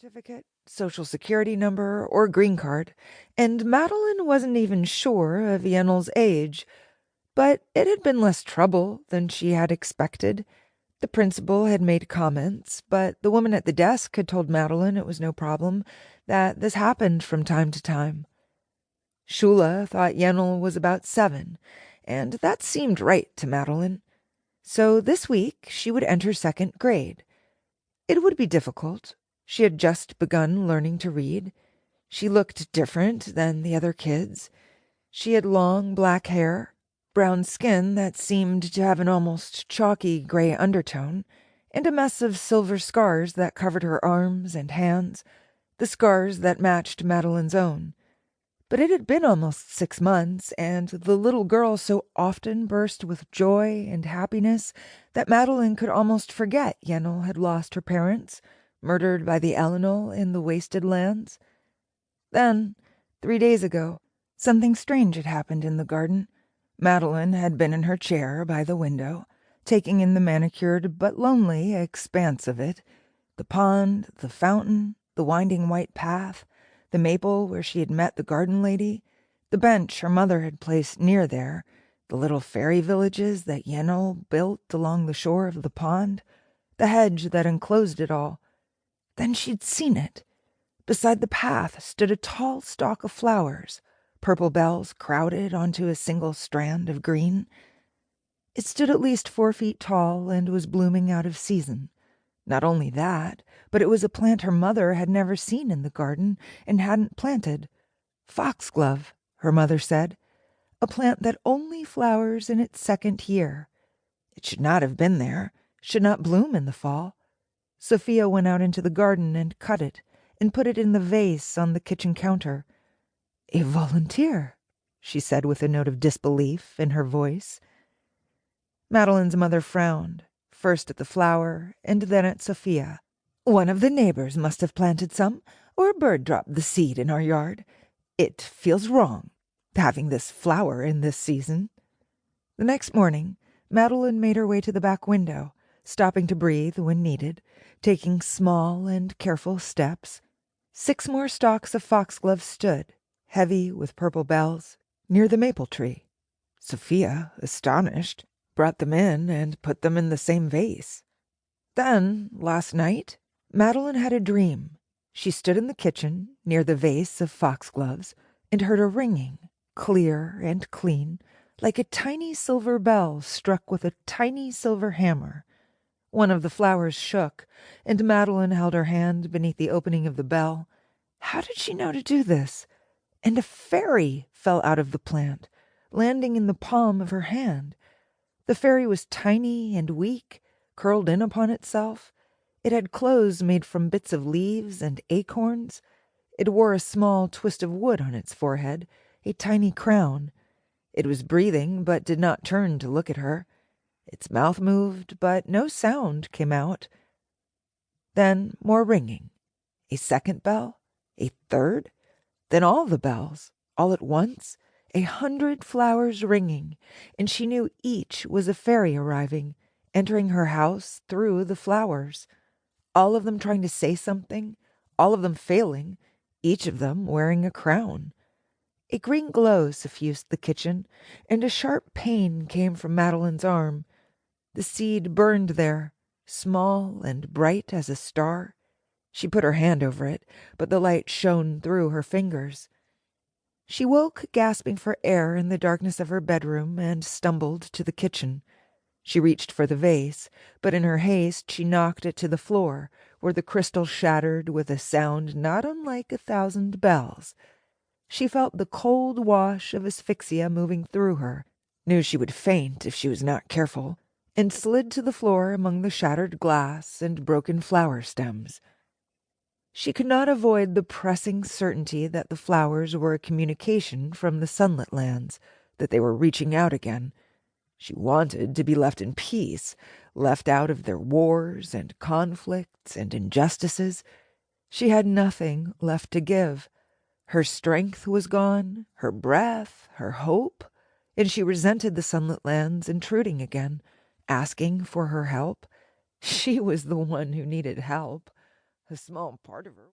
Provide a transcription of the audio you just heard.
certificate, social security number, or green card, and Madeline wasn't even sure of Yenil's age, but it had been less trouble than she had expected. The principal had made comments, but the woman at the desk had told Madeline it was no problem, that this happened from time to time. Shula thought Yenil was about 7, and that seemed right to Madeline. So this week she would enter 2nd grade. It would be difficult. She had just begun learning to read. She looked different than the other kids. She had long black hair, brown skin that seemed to have an almost chalky gray undertone, and a mess of silver scars that covered her arms and hands, the scars that matched Madeline's own. But it had been almost 6 months, and the little girl so often burst with joy and happiness that Madeline could almost forget Yenil had lost her parents, murdered by the Elenol in the wasted lands. Then, 3 days ago, something strange had happened in the garden. Madeline had been in her chair by the window, taking in the manicured but lonely expanse of it, the pond, the fountain, the winding white path, the maple where she had met the garden lady, the bench her mother had placed near there, the little fairy villages that Yenil built along the shore of the pond, the hedge that enclosed it all. Then she'd seen it. Beside the path stood a tall stalk of flowers, purple bells crowded onto a single strand of green. It stood at least 4 feet tall and was blooming out of season. Not only that, but it was a plant her mother had never seen in the garden and hadn't planted. Foxglove, her mother said, a plant that only flowers in its 2nd year. It should not have been there, should not bloom in the fall. Sophia went out into the garden and cut it, and put it in the vase on the kitchen counter. "A volunteer," she said with a note of disbelief in her voice. Madeline's mother frowned, first at the flower and then at Sophia. "One of the neighbors must have planted some, or a bird dropped the seed in our yard. It feels wrong, having this flower in this season." The next morning, Madeline made her way to the back window, stopping to breathe when needed, taking small and careful steps. 6 more stalks of foxglove stood, heavy with purple bells, near the maple tree. Sophia, astonished, brought them in and put them in the same vase. Then, last night, Madeline had a dream. She stood in the kitchen, near the vase of foxgloves, and heard a ringing, clear and clean, like a tiny silver bell struck with a tiny silver hammer. One of the flowers shook, and Madeline held her hand beneath the opening of the bell. How did she know to do this? And a fairy fell out of the plant, landing in the palm of her hand. The fairy was tiny and weak, curled in upon itself. It had clothes made from bits of leaves and acorns. It wore a small twist of wood on its forehead, a tiny crown. It was breathing, but did not turn to look at her. Its mouth moved, but no sound came out. Then more ringing. A 2nd bell, a 3rd, then all the bells, all at once, 100 flowers ringing, and she knew each was a fairy arriving, entering her house through the flowers. All of them trying to say something, all of them failing, each of them wearing a crown. A green glow suffused the kitchen, and a sharp pain came from Madeline's arm. The seed burned there, small and bright as a star. She put her hand over it, but the light shone through her fingers. She woke, gasping for air in the darkness of her bedroom, and stumbled to the kitchen. She reached for the vase, but in her haste she knocked it to the floor, where the crystal shattered with a sound not unlike 1,000 bells. She felt the cold wash of asphyxia moving through her, knew she would faint if she was not careful, and slid to the floor among the shattered glass and broken flower stems. She could not avoid the pressing certainty that the flowers were a communication from the Sunlit Lands, that they were reaching out again. She wanted to be left in peace, left out of their wars and conflicts and injustices. She had nothing left to give. Her strength was gone, her breath, her hope, and she resented the Sunlit Lands intruding again, asking for her help. She was the one who needed help. A small part of her